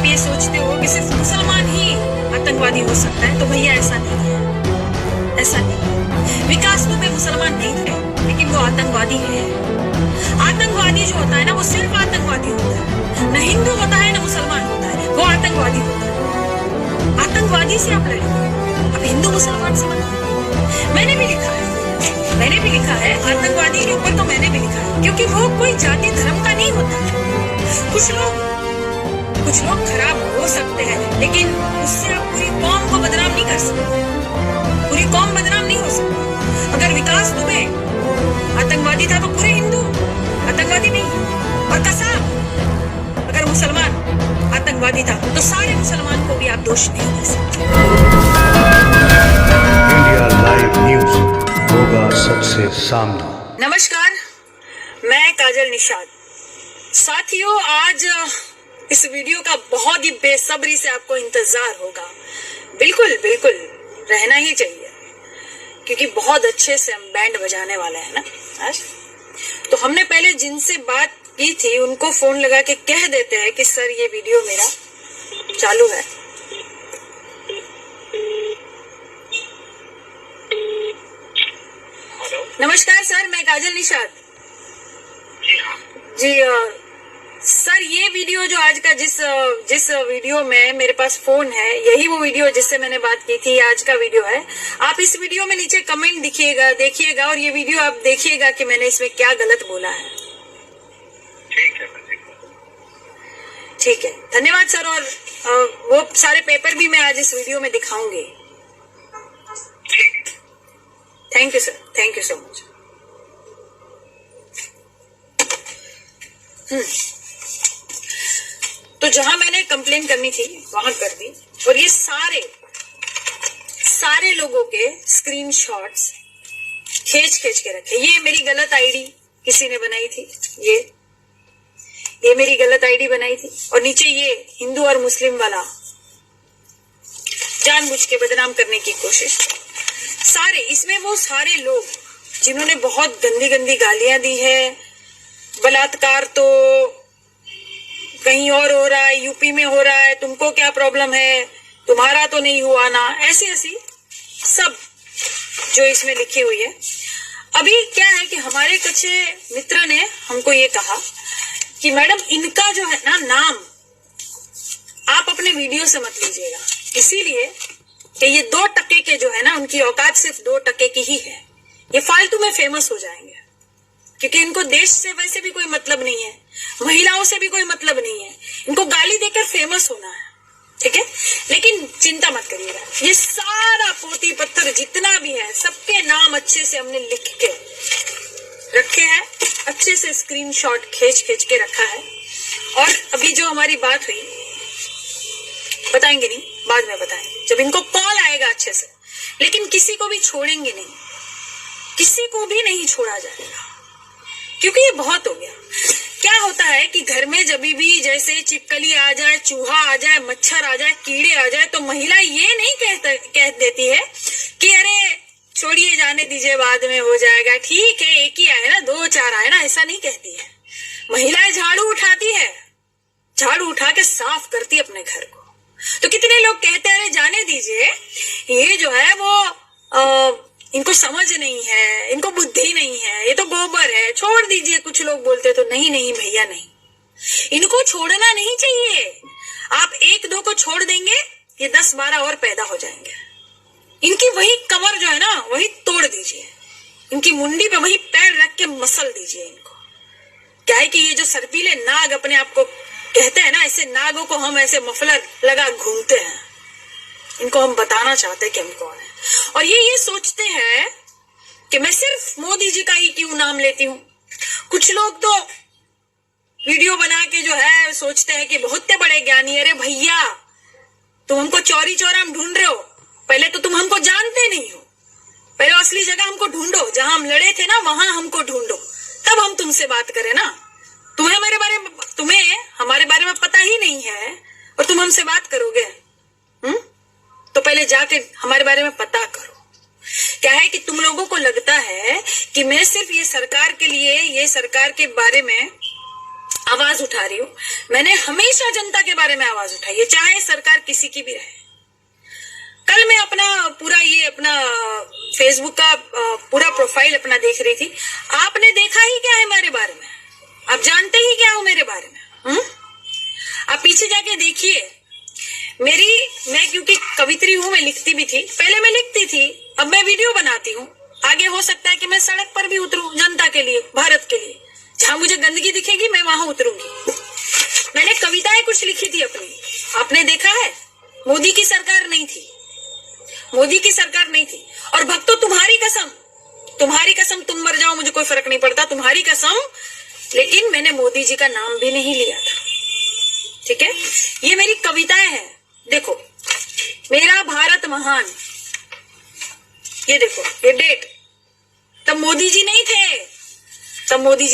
ये सोचते हो कि सिर्फ मुसलमान ही आतंकवादी हो सकता है, तो भैया ऐसा नहीं है, ऐसा नहीं है। विकास दुबे मुसलमान नहीं थे, लेकिन वो आतंकवादी है। आतंकवादी जो होता है ना, वो सिर्फ आतंकवादी होता है, न हिंदू होता है न मुसलमान होता है, वो आतंकवादी होता है। आतंकवादी से आप लड़ेंगे, अब हिंदू मुसलमान से मत। मैंने भी लिखा है आतंकवादी के ऊपर, तो मैंने भी लिखा है, क्योंकि वो कोई जाति धर्म का नहीं होता है। कुछ लोग खराब हो सकते हैं, लेकिन उससे आप पूरी कौम को बदनाम नहीं कर सकते, पूरी कौम बदनाम नहीं हो सकती। अगर विकास दुबे आतंकवादी था तो पूरे हिंदू आतंकवादी नहीं, और कसाब अगर मुसलमान आतंकवादी था तो सारे मुसलमान को भी आप दोष नहीं दे सकते। इंडिया लाइव न्यूज होगा सबसे सामने। नमस्कार, मैं काजल निषाद। साथियों, आज इस वीडियो का बहुत ही बेसब्री से आपको इंतजार होगा। बिल्कुल बिल्कुल रहना ही चाहिए, क्योंकि बहुत अच्छे से हम बैंड बजाने वाले हैं ना आज। तो हमने पहले जिनसे बात की थी उनको फोन लगा के कह देते हैं कि सर ये वीडियो मेरा चालू है। नमस्कार सर, मैं काजल निषाद। जी सर, ये वीडियो जो आज का जिस वीडियो में मेरे पास फोन है, यही वो वीडियो जिससे मैंने बात की थी, आज का वीडियो है। आप इस वीडियो में नीचे कमेंट देखिएगा और ये वीडियो आप देखिएगा कि मैंने इसमें क्या गलत बोला है। ठीक है, धन्यवाद सर। और वो सारे पेपर भी मैं आज इस वीडियो में दिखाऊंगी। Thank you sir, thank you so much. तो जहां मैंने कंप्लेन करनी थी वहां कर दी, और ये सारे लोगों के स्क्रीनशॉट्स खींच के रखे। ये मेरी गलत आईडी किसी ने बनाई थी, ये मेरी गलत आईडी बनाई थी, और नीचे ये हिंदू और मुस्लिम वाला जानबूझ के बदनाम करने की कोशिश। सारे इसमें वो सारे लोग जिन्होंने बहुत गंदी गंदी गालियां दी है, बलात्कार तो कहीं और हो रहा है, यूपी में हो रहा है, तुमको क्या प्रॉब्लम है, तुम्हारा तो नहीं हुआ ना, ऐसी सब जो इसमें लिखी हुई है। अभी क्या है कि हमारे कच्चे मित्र ने हमको ये कहा कि मैडम इनका जो है ना नाम आप अपने वीडियो से मत लीजिएगा, इसीलिए कि ये 2% के जो है ना, उनकी औकात सिर्फ 2% की ही है। ये फालतू में फेमस हो जाएंगे, क्योंकि इनको देश से वैसे भी कोई मतलब नहीं है, महिलाओं से भी कोई मतलब नहीं है, इनको गाली देकर फेमस होना है। ठीक है, लेकिन चिंता मत करिएगा, ये सारा पोती पत्थर जितना भी है, सबके नाम अच्छे से हमने लिख के रखे हैं, अच्छे से स्क्रीनशॉट खींच के रखा है। और अभी जो हमारी बात हुई, बताएंगे नहीं, बाद में बताएंगे जब इनको कॉल आएगा अच्छे से। लेकिन किसी को भी छोड़ेंगे नहीं, किसी को भी नहीं छोड़ा जाएगा, क्योंकि ये बहुत हो गया। क्या होता है कि घर में जब भी जैसे चिपकली आ जाए, चूहा आ जाए, मच्छर आ जाए, कीड़े आ जाए, तो महिला ये नहीं कह देती है कि अरे छोड़िए, जाने दीजिए, बाद में हो जाएगा, ठीक है, एक ही आए ना, 2-4 आए ना, ऐसा नहीं कहती है। महिलाएं झाड़ू उठाती है, झाड़ू उठा के साफ करती अपने घर को। तो कितने लोग कहते हैं अरे जाने दीजिए, ये जो है वो इनको समझ नहीं है, इनको बुद्धि नहीं है, ये तो गोबर है, छोड़ दीजिए। कुछ लोग बोलते तो नहीं भैया नहीं, इनको छोड़ना नहीं चाहिए। आप 1-2 को छोड़ देंगे, ये 10-12 और पैदा हो जाएंगे। इनकी वही कमर जो है ना, वही तोड़ दीजिए, इनकी मुंडी पे वही पैर रख के मसल दीजिए इनको। क्या है कि ये जो सर्पीले नाग अपने आप को कहते हैं ना, ऐसे नागों को हम ऐसे मफलर लगा घूमते हैं, इनको हम बताना चाहते हैं कि हम कौन है। और ये सोचते हैं कि मैं सिर्फ मोदी जी का ही क्यों नाम लेती हूँ। कुछ लोग तो वीडियो बना के जो है सोचते हैं कि बहुत बड़े ज्ञानी। अरे भैया, तुम हमको चौरी चौरा में ढूंढ रहे हो, पहले तो तुम हमको जानते नहीं हो, पहले असली जगह हमको ढूंढो, जहां हम लड़े थे ना वहां हमको ढूंढो, तब हम तुमसे बात करें ना। तुम्हें हमारे बारे में पता ही नहीं है और तुम हमसे बात करोगे? तो पहले जाके हमारे बारे में पता करो। क्या है कि तुम लोगों को लगता है कि मैं सिर्फ ये सरकार के लिए, ये सरकार के बारे में आवाज उठा रही हूँ। मैंने हमेशा जनता के बारे में आवाज उठाई है, चाहे सरकार किसी की भी रहे। कल मैं अपना फेसबुक का पूरा प्रोफाइल अपना देख रही थी। आपने देखा ही क्या है मेरे बारे में? आप जानते ही क्या हो मेरे बारे में? आप पीछे जाके देखिए। मैं क्योंकि कवित्री हूँ, मैं लिखती भी थी, पहले मैं लिखती थी, अब मैं वीडियो बनाती हूँ। आगे हो सकता है कि मैं सड़क पर भी उतरूं जनता के लिए, भारत के लिए। जहां मुझे गंदगी दिखेगी मैं वहां उतरूंगी। मैंने कविताएं कुछ लिखी थी अपनी, आपने देखा है। मोदी की सरकार नहीं थी, मोदी की सरकार नहीं थी। और भक्तों, तुम्हारी कसम तुम मर जाओ, मुझे कोई फर्क नहीं पड़ता, तुम्हारी कसम। लेकिन मैंने मोदी जी का नाम भी नहीं लिया था, ठीक है। ये मेरी कविताएं हैं, देखो। मेरा भारत महान, ये देखो, ये डेट। तब मोदी जी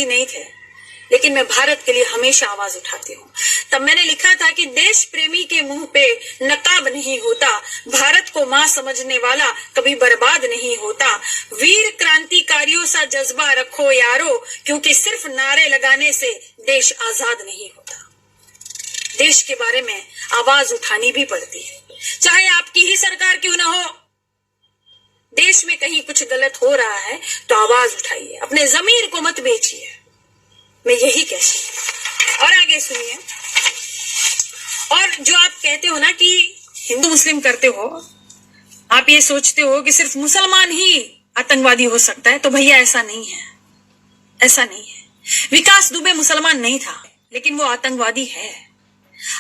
नहीं थे, लेकिन मैं भारत के लिए हमेशा आवाज उठाती हूँ। तब मैंने लिखा था कि देश प्रेमी के मुंह पे नकाब नहीं होता, भारत को मां समझने वाला कभी बर्बाद नहीं होता। वीर क्रांतिकारियों सा जज्बा रखो यारो, क्योंकि सिर्फ नारे लगाने से देश आजाद नहीं होता। देश के बारे में आवाज उठानी भी पड़ती है, चाहे आपकी ही सरकार क्यों ना हो। देश में कहीं कुछ गलत हो रहा है तो आवाज उठाइए, अपने जमीर को मत बेचिए। मैं यही कहती हूँ। और आगे सुनिए। और जो आप कहते हो ना कि हिंदू मुस्लिम करते हो, आप ये सोचते हो कि सिर्फ मुसलमान ही आतंकवादी हो सकता है, तो भैया ऐसा नहीं है, ऐसा नहीं है। विकास दुबे मुसलमान नहीं था, लेकिन वो आतंकवादी है।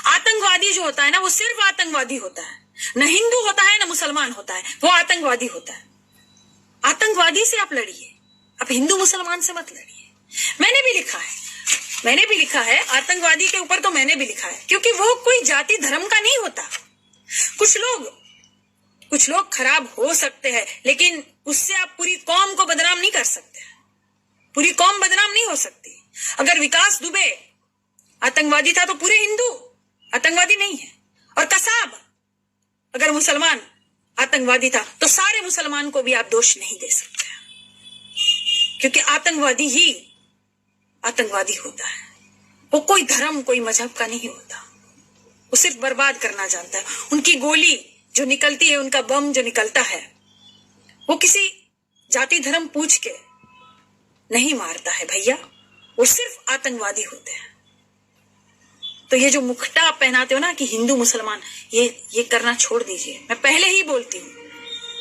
आतंकवादी जो होता है ना, वो सिर्फ आतंकवादी होता है, न हिंदू होता है न मुसलमान होता है, वो आतंकवादी होता है। आतंकवादी से आप लड़िए, आप हिंदू मुसलमान से मत लड़िए। मैंने भी लिखा है आतंकवादी के ऊपर, तो मैंने भी लिखा है, क्योंकि वो कोई जाति धर्म का नहीं होता। कुछ लोग खराब हो सकते हैं, लेकिन उससे आप पूरी कौम को बदनाम नहीं कर सकते। पूरी कौम बदनाम नहीं हो सकती। अगर विकास दुबे आतंकवादी था तो पूरे हिंदू आतंकवादी नहीं है। और कसाब अगर मुसलमान आतंकवादी था तो सारे मुसलमान को भी आप दोष नहीं दे सकते, क्योंकि आतंकवादी ही आतंकवादी होता है। वो कोई धर्म, कोई मजहब का नहीं होता, वो सिर्फ बर्बाद करना जानता है। उनकी गोली जो निकलती है, उनका बम जो निकलता है, वो किसी जाति धर्म पूछ के नहीं मारता है भैया, वो सिर्फ आतंकवादी होते हैं। तो ये जो मुखटा आप पहनाते हो ना कि हिंदू मुसलमान, ये करना छोड़ दीजिए। मैं पहले ही बोलती हूँ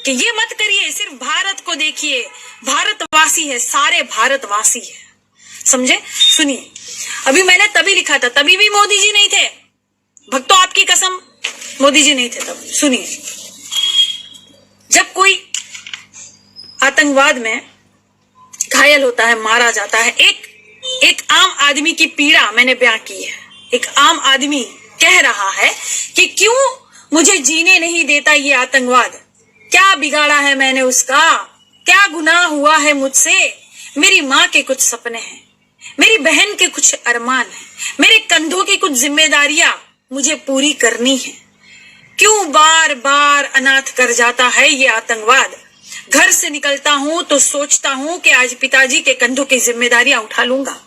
कि ये मत करिए। सिर्फ भारत को देखिए, भारतवासी है, सारे भारतवासी है, समझे। सुनिए, अभी मैंने तभी लिखा था, तभी भी मोदी जी नहीं थे भक्तों, आपकी कसम मोदी जी नहीं थे तब। सुनिए, जब कोई आतंकवाद में घायल होता है, मारा जाता है, एक आम आदमी की पीड़ा मैंने बयां की है। एक आम आदमी कह रहा है कि क्यों मुझे जीने नहीं देता ये आतंकवाद, क्या बिगाड़ा है मैंने उसका, क्या गुनाह हुआ है मुझसे। मेरी माँ के कुछ सपने हैं, मेरी बहन के कुछ अरमान हैं, मेरे कंधों की कुछ जिम्मेदारियां मुझे पूरी करनी है। क्यों बार बार अनाथ कर जाता है ये आतंकवाद। घर से निकलता हूं तो सोचता हूं कि आज पिताजी के कंधों की जिम्मेदारियां उठा लूंगा।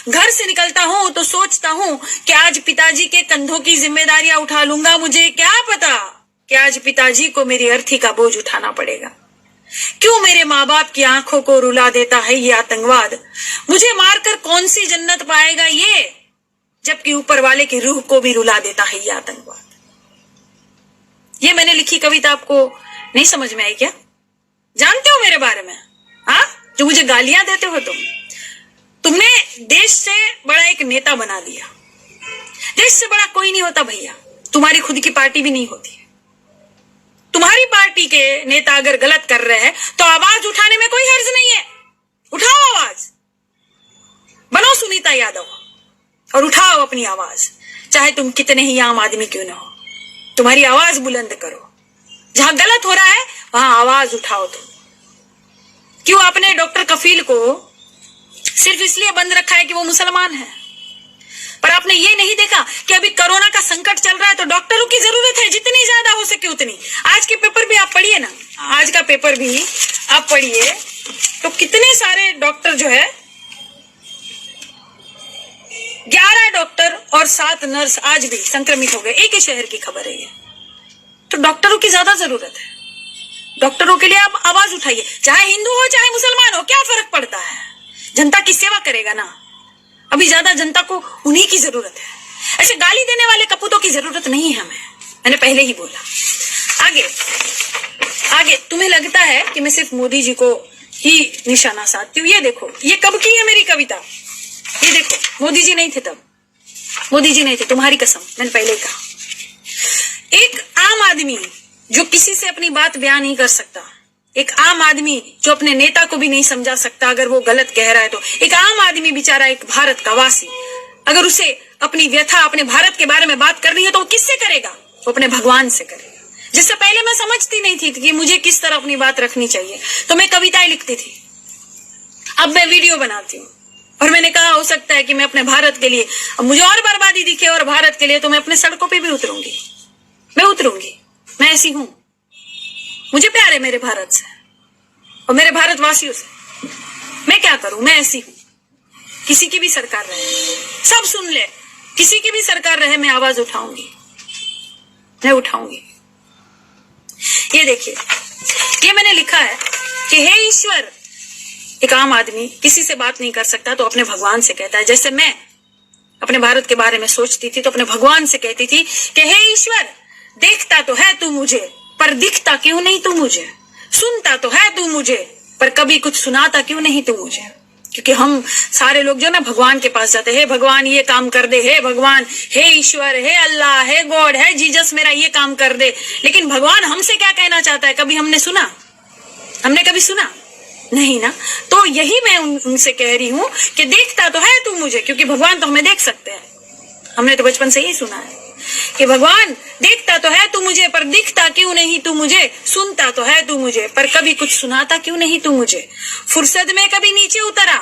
घर से निकलता हूं तो सोचता हूं कि आज पिताजी के कंधों की जिम्मेदारियां उठा लूंगा। मुझे क्या पता कि आज पिताजी को मेरी अर्थी का बोझ उठाना पड़ेगा। क्यों मेरे माँ बाप की आंखों को रुला देता है ये आतंकवाद। मुझे मारकर कौन सी जन्नत पाएगा ये, जबकि ऊपर वाले की रूह को भी रुला देता है ये आतंकवाद। ये मैंने लिखी कविता आपको नहीं समझ में आई क्या? जानते हो मेरे बारे में? हाँ, जो मुझे गालियां देते हो तुमने देश से बड़ा एक नेता बना दिया। देश से बड़ा कोई नहीं होता भैया, तुम्हारी खुद की पार्टी भी नहीं होती। तुम्हारी पार्टी के नेता अगर गलत कर रहे हैं तो आवाज उठाने में कोई हर्ज नहीं है। उठाओ आवाज, बनो सुनीता यादव और उठाओ अपनी आवाज, चाहे तुम कितने ही आम आदमी क्यों ना हो। तुम्हारी आवाज बुलंद करो, जहां गलत हो रहा है वहां आवाज उठाओ। तुम क्यों आपने डॉक्टर कफील को सिर्फ इसलिए बंद रखा है कि वो मुसलमान है, पर आपने ये नहीं देखा कि अभी कोरोना का संकट चल रहा है तो डॉक्टरों की जरूरत है, जितनी ज्यादा हो सके उतनी। आज के पेपर भी आप पढ़िए ना, आज का पेपर भी आप पढ़िए तो कितने सारे डॉक्टर जो है डॉक्टर और 7 नर्स आज भी संक्रमित हो गए, एक ही शहर की खबर है ये। तो डॉक्टरों की ज्यादा जरूरत है। डॉक्टरों के लिए आप आवाज उठाइए, चाहे हिंदू हो चाहे मुसलमान हो, क्या फर्क पड़ता है? जनता की सेवा करेगा ना। अभी ज्यादा जनता को उन्हीं की जरूरत है, ऐसे गाली देने वाले कपूतों की जरूरत नहीं है हमें। मैंने पहले ही बोला। आगे तुम्हें लगता है कि मैं सिर्फ मोदी जी को ही निशाना साधती हूँ। ये देखो, ये कब की है मेरी कविता, ये देखो। मोदी जी नहीं थे तब, मोदी जी नहीं थे, तुम्हारी कसम, मैंने पहले ही कहा। एक आम आदमी जो किसी से अपनी बात बयान नहीं कर सकता, एक आम आदमी जो अपने नेता को भी नहीं समझा सकता अगर वो गलत कह रहा है तो, एक आम आदमी बेचारा, एक भारत का वासी, अगर उसे अपनी व्यथा अपने भारत के बारे में बात करनी है तो वो किससे करेगा? वो अपने भगवान से करेगा। जिससे पहले मैं समझती नहीं थी कि मुझे किस तरह अपनी बात रखनी चाहिए, तो मैं कविताएं लिखती थी। अब मैं वीडियो बनाती हूँ और मैंने कहा हो सकता है कि मैं अपने भारत के लिए, अब मुझे और बर्बादी दिखे और भारत के लिए, तो मैं अपने सड़कों पे भी उतरूंगी, मैं उतरूंगी। मैं ऐसी हूं, मुझे प्यार है मेरे भारत से और मेरे भारतवासियों से। मैं क्या करूं, मैं ऐसी हूं। किसी की भी सरकार रहे, सब सुन ले, किसी की भी सरकार रहे, मैं आवाज उठाऊंगी, मैं उठाऊंगी। ये देखिए, ये मैंने लिखा है कि हे ईश्वर, एक आम आदमी किसी से बात नहीं कर सकता तो अपने भगवान से कहता है। जैसे मैं अपने भारत के बारे में सोचती थी तो अपने भगवान से कहती थी कि हे ईश्वर, देखता तो है तू मुझे, पर दिखता क्यों नहीं तू मुझे? सुनता तो है तू मुझे, पर कभी कुछ सुनाता क्यों नहीं तू मुझे? क्योंकि हम सारे लोग जो ना भगवान के पास जाते हैं, हे भगवान ये काम कर दे, हे भगवान, हे ईश्वर, हे अल्लाह, हे गॉड, हे जीसस, मेरा ये काम कर दे। लेकिन भगवान हमसे क्या कहना चाहता है, कभी हमने सुना? हमने कभी सुना? नहीं ना। तो यही मैं उनसे कह रही हूं कि देखता तो है तू मुझे, क्योंकि भगवान तो हमें देख सकते हैं। हमने तो बचपन से ही सुना है कि भगवान देखता तो है तू मुझे, पर दिखता क्यों नहीं तू मुझे? सुनता तो है तू मुझे, पर कभी कुछ सुनाता क्यों नहीं तू मुझे? फुर्सत में कभी नीचे उतरा,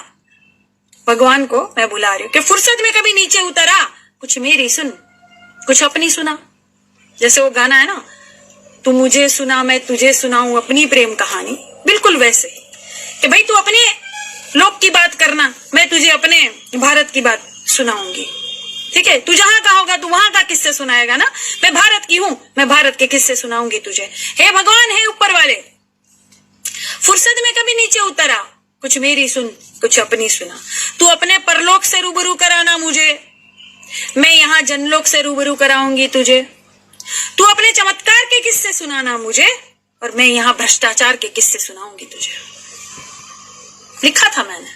भगवान को मैं बुला रही हूँ कि फुर्सत में कभी नीचे उतरा, कुछ मेरी सुन, कुछ अपनी सुना। जैसे वो गाना है ना, तू मुझे सुना मैं तुझे सुनाऊं अपनी प्रेम कहानी, बिल्कुल वैसे ही कि भाई तू अपने लोग की बात करना, मैं तुझे अपने भारत की बात सुनाऊंगी। ठीक है, तू जहां का होगा तू वहां का किस्से सुनाएगा ना। मैं भारत की हूं, मैं भारत के किस्से सुनाऊंगी तुझे। हे भगवान, हे ऊपर वाले, फुर्सत में कभी नीचे उतरा, कुछ मेरी सुन, कुछ अपनी सुना। तू अपने परलोक से रूबरू कराना मुझे, मैं यहाँ जनलोक से रूबरू कराऊंगी तुझे। तू अपने चमत्कार के किस्से सुनाना मुझे, और मैं यहाँ भ्रष्टाचार के किस्से सुनाऊंगी तुझे। लिखा था मैंने।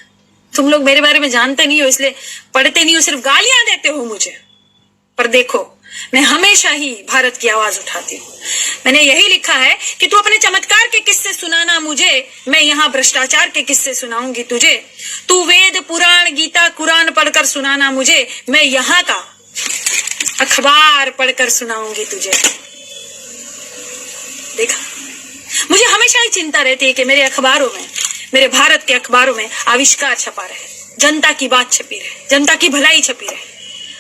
तुम लोग मेरे बारे में जानते नहीं हो, इसलिए पढ़ते नहीं हो, सिर्फ गालियां देते हो मुझे। पर देखो, मैं हमेशा ही भारत की आवाज उठाती हूँ। मैंने यही लिखा है कि तू अपने चमत्कार के किस्से सुनाना मुझे, मैं यहाँ भ्रष्टाचार के किस्से सुनाऊंगी तुझे। तू वेद पुराण गीता कुरान पढ़कर सुनाना मुझे, मैं यहाँ का अखबार पढ़कर सुनाऊंगी तुझे। देखा, मुझे हमेशा ही चिंता रहती है कि मेरे अखबारों में, मेरे भारत के अखबारों में आविष्कार छपा रहे, जनता की बात छपी रहे, जनता की भलाई छपी रहे।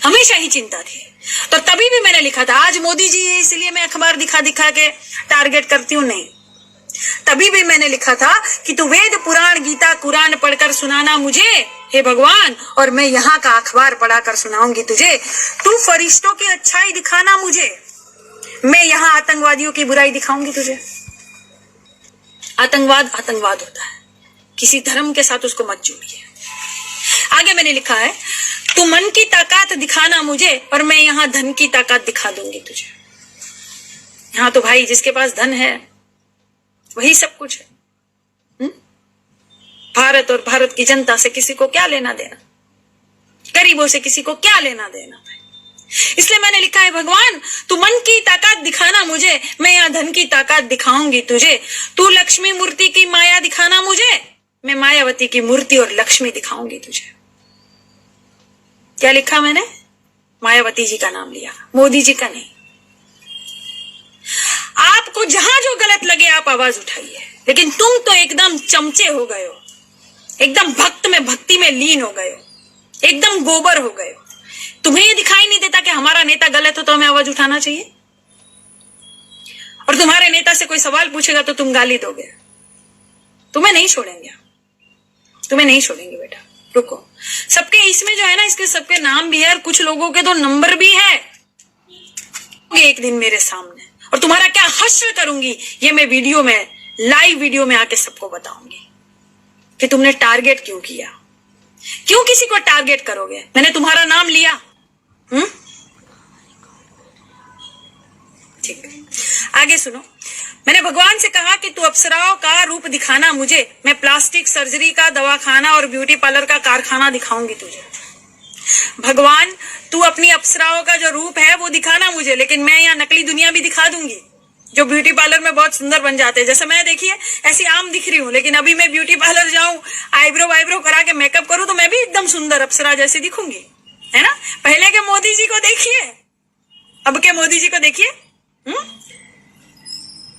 हमेशा ही चिंता थी। तो तभी भी मैंने लिखा था, आज मोदी जी है इसलिए मैं अखबार दिखा दिखा के टारगेट करती हूँ, नहीं। तभी भी मैंने लिखा था कि तू वेद पुराण गीता कुरान पढ़कर सुनाना मुझे, हे भगवान, और मैं यहाँ का अखबार पढ़ाकर सुनाऊंगी तुझे। तू फरिश्तों की अच्छाई दिखाना मुझे, मैं यहाँ आतंकवादियों की बुराई दिखाऊंगी तुझे। आतंकवाद आतंकवाद होता है, किसी धर्म के साथ उसको मत जोड़िए। आगे मैंने लिखा है, तू मन की ताकत दिखाना मुझे, और मैं यहाँ धन की ताकत दिखा दूंगी तुझे। यहाँ तो भाई जिसके पास धन है वही सब कुछ है। भारत और भारत की जनता से किसी को क्या लेना देना, गरीबों से किसी को क्या लेना देना। इसलिए मैंने लिखा है, भगवान तू मन की ताकत दिखाना मुझे, मैं यहाँ धन की ताकत दिखाऊंगी तुझे। तू लक्ष्मी मूर्ति की माया दिखाना मुझे, मैं मायावती की मूर्ति और लक्ष्मी दिखाऊंगी तुझे। क्या लिखा मैंने? मायावती जी का नाम लिया, मोदी जी का नहीं। आपको जहां जो गलत लगे आप आवाज उठाइए, लेकिन तुम तो एकदम चमचे हो गए हो, एकदम भक्त में भक्ति में लीन हो गए हो, एकदम गोबर हो गए हो। तुम्हें ये दिखाई नहीं देता कि हमारा नेता गलत हो तो हमें आवाज उठाना चाहिए, और तुम्हारे नेता से कोई सवाल पूछेगा तो तुम गाली दोगे। तुम्हें नहीं छोड़ेंगे, तुम्हें नहीं छोड़ेंगे बेटा, रुको। सबके इसमें जो है ना, इसके सबके नाम भी है और कुछ लोगों के तो नंबर भी है। एक दिन मेरे सामने और तुम्हारा क्या हश्र करूंगी ये मैं वीडियो में, लाइव वीडियो में आके सबको बताऊंगी कि तुमने टारगेट क्यों किया, क्यों किसी को टारगेट करोगे। मैंने तुम्हारा नाम लिया। ठीक है, आगे सुनो। मैंने भगवान से कहा कि तू अप्सराओं का रूप दिखाना मुझे, मैं प्लास्टिक सर्जरी का दवाखाना और ब्यूटी पार्लर का कारखाना दिखाऊंगी तुझे। भगवान तू अपनी अप्सराओं का जो रूप है वो दिखाना मुझे, लेकिन मैं यहाँ नकली दुनिया भी दिखा दूंगी जो ब्यूटी पार्लर में बहुत सुंदर बन जाते हैं। जैसे मैं देखिए ऐसी आम दिख रही हूँ, लेकिन अभी मैं ब्यूटी पार्लर जाऊं, आईब्रो करा के मेकअप करूं तो मैं भी एकदम सुंदर अप्सरा जैसी दिखूंगी, है ना। पहले के मोदी जी को देखिए, अब के मोदी जी को देखिए।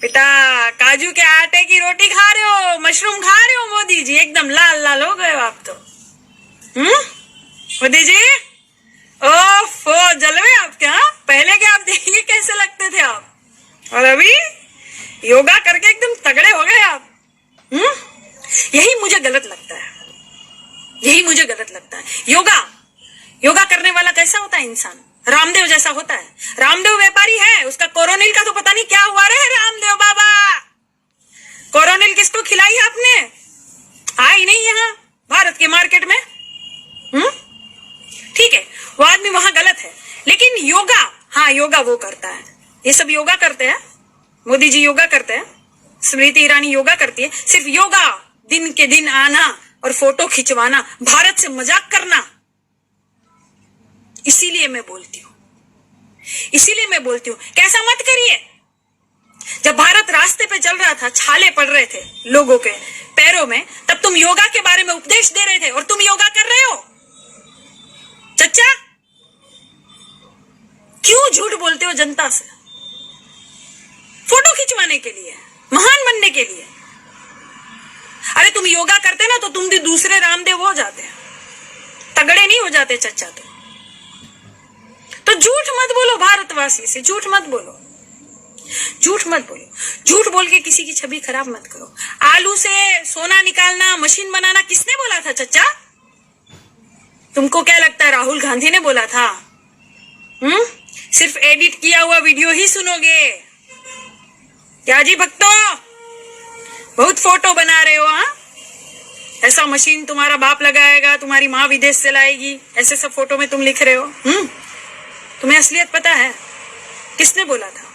बेटा काजू के आटे की रोटी खा रहे हो, मशरूम खा रहे हो मोदी जी, एकदम लाल लाल हो गए हो आप तो। मोदी जी ओफो जलवे आपके। हाँ, पहले के आप देखिए कैसे लगते थे आप, और अभी योगा करके एकदम तगड़े हो गए आप। यही मुझे गलत लगता है, यही मुझे गलत लगता है। योगा करने वाला कैसा होता है इंसान, रामदेव जैसा होता है। रामदेव व्यापारी है, उसका कोरोनिल का तो पता नहीं क्या हुआ रे रामदेव बाबा। कोरोनिल किसको खिलाई आपने, आई नहीं यहाँ भारत के मार्केट में। ठीक है, वो आदमी वहां गलत है, लेकिन योगा, हाँ योगा वो करता है। ये सब योगा करते हैं, मोदी जी योगा करते हैं, स्मृति ईरानी योगा करती है। सिर्फ योगा दिन के दिन आना और फोटो खिंचवाना, भारत से मजाक करना। इसीलिए मैं बोलती हूं कैसा मत करिए। जब भारत रास्ते पे चल रहा था, छाले पड़ रहे थे लोगों के पैरों में, तब तुम योगा के बारे में उपदेश दे रहे थे और तुम योगा कर रहे हो। चच्चा क्यों झूठ बोलते हो जनता से, फोटो खिंचवाने के लिए, महान बनने के लिए। अरे तुम योगा करते ना तो तुम भी दूसरे रामदेव हो जाते, तगड़े नहीं हो जाते चच्चा। तो झूठ मत बोलो भारतवासी से, झूठ मत बोलो। झूठ बोल के किसी की छवि खराब मत करो। आलू से सोना निकालना, मशीन बनाना किसने बोला था चच्चा? तुमको क्या लगता है राहुल गांधी ने बोला था? सिर्फ एडिट किया हुआ वीडियो ही सुनोगे क्या जी भक्तों? बहुत फोटो बना रहे हो। हाँ, ऐसा मशीन तुम्हारा बाप लगाएगा, तुम्हारी माँ विदेश से लाएगी, ऐसे सब फोटो में तुम लिख रहे हो। तुम्हें असलियत पता है? किसने बोला था?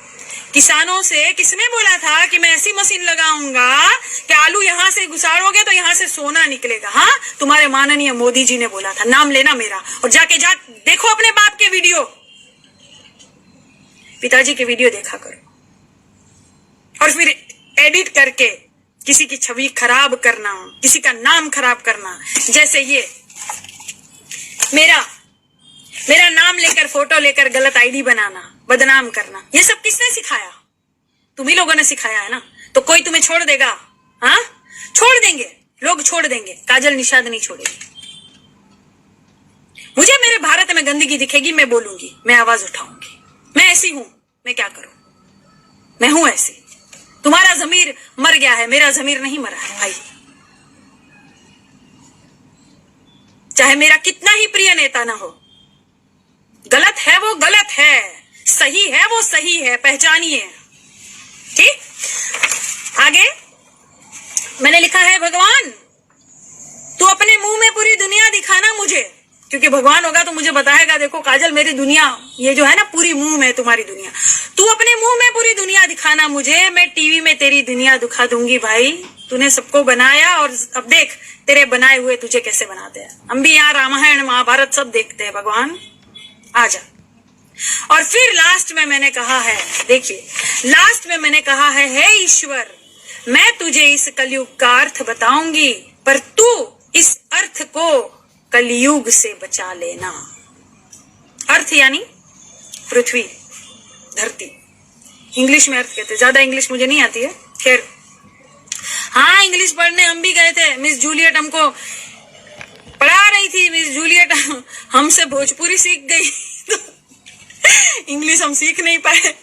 किसानों से किसने बोला था कि मैं ऐसी मशीन लगाऊंगा कि आलू यहां से घुसाड़ोगे तो यहां से सोना निकलेगा? हाँ, तुम्हारे माननीय मोदी जी ने बोला था। नाम लेना मेरा, और जाके देखो अपने बाप के वीडियो, पिताजी के वीडियो देखा करो, और फिर एडिट करके किसी की छवि खराब करना, किसी का नाम खराब करना। जैसे ये मेरा नाम लेकर, फोटो लेकर गलत आईडी बनाना, बदनाम करना, ये सब किसने सिखाया? तुम ही लोगों ने सिखाया है ना। तो कोई तुम्हें छोड़ देगा? हाँ, छोड़ देंगे लोग, छोड़ देंगे। काजल निषाद नहीं छोड़ेगी। मुझे मेरे भारत में गंदगी दिखेगी, मैं बोलूंगी, मैं आवाज उठाऊंगी। मैं ऐसी हूं, मैं क्या करूं, मैं हूं ऐसी। तुम्हारा जमीर मर गया है, मेरा जमीर नहीं मरा है भाई। चाहे मेरा कितना ही प्रिय नेता ना हो, गलत है वो गलत है, सही है वो सही है, पहचानिए। ठीक, आगे मैंने लिखा है, भगवान तू अपने मुंह में पूरी दुनिया दिखाना मुझे, क्योंकि भगवान होगा तो मुझे बताएगा, देखो काजल मेरी दुनिया ये जो है ना, पूरी मुंह में तुम्हारी दुनिया, तू अपने मुंह में पूरी दुनिया दिखाना मुझे, मैं टीवी में तेरी दुनिया दिखा दूंगी। भाई तूने सबको बनाया और अब देख तेरे बनाए हुए तुझे कैसे बनाते हैं। हम भी यहाँ रामायण महाभारत सब देखते हैं। भगवान आजा। और फिर लास्ट में मैंने कहा है, देखिए लास्ट में मैंने कहा है, हे ईश्वर मैं तुझे इस कलयुग का अर्थ बताऊंगी, पर तू इस अर्थ को कलयुग से बचा लेना। अर्थ यानी पृथ्वी, धरती, इंग्लिश में अर्थ कहते हैं। ज्यादा इंग्लिश मुझे नहीं आती है, खैर हाँ इंग्लिश पढ़ने हम भी गए थे। मिस जूलियट हमको पढ़ा रही थी, मिस जूलियट हमसे भोजपुरी सीख गई तो इंग्लिश हम सीख नहीं पाए।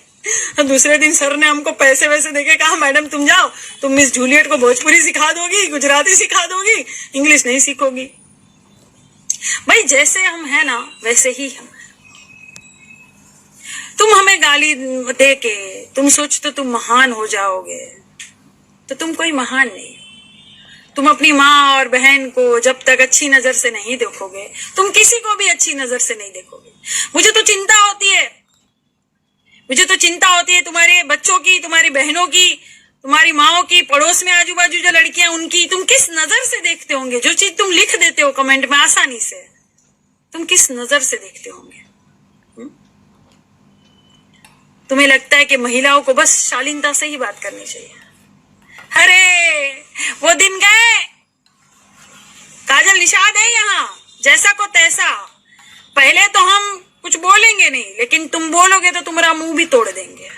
दूसरे दिन सर ने हमको पैसे वैसे देके कहा, मैडम तुम जाओ, तुम मिस जूलियट को भोजपुरी सिखा दोगी, गुजराती सिखा दोगी, इंग्लिश नहीं सीखोगी। भाई जैसे हम हैं ना वैसे ही हम। तुम हमें गाली दे के तुम सोचते तुम महान हो जाओगे, तो तुम कोई महान नहीं। तुम अपनी माँ और बहन को जब तक अच्छी नजर से नहीं देखोगे, तुम किसी को भी अच्छी नजर से नहीं देखोगे। मुझे तो चिंता होती है तुम्हारे बच्चों की, तुम्हारी बहनों की, तुम्हारी माओ की, पड़ोस में आजू बाजू जो लड़कियां उनकी, तुम किस नजर से देखते होंगे। जो चीज तुम लिख देते हो कमेंट में आसानी से, तुम किस नजर से देखते होंगे। तुम्हें लगता है कि महिलाओं को बस शालीनता से ही बात करनी चाहिए। अरे वो दिन गए, काजल निषाद है यहाँ, जैसा को तैसा। पहले तो हम कुछ बोलेंगे नहीं, लेकिन तुम बोलोगे तो तुम्हारा मुंह भी तोड़ देंगे।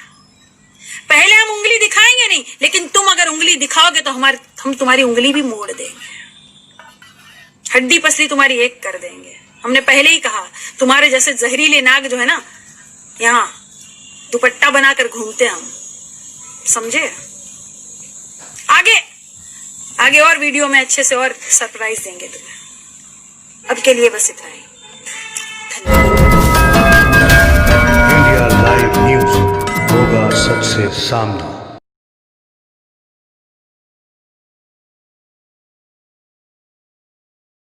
पहले हम उंगली दिखाएंगे नहीं, लेकिन तुम अगर उंगली दिखाओगे तो हम तुम्हारी उंगली भी मोड़ देंगे, हड्डी पसली तुम्हारी एक कर देंगे। हमने पहले ही कहा, तुम्हारे जैसे जहरीले नाग जो है ना, यहाँ दुपट्टा बनाकर घूमते हम, समझे। आगे और वीडियो में अच्छे से और सरप्राइज देंगे तुम्हें। अब के लिए बस इतना ही। इंडिया लाइव न्यूज होगा सबसे सामने।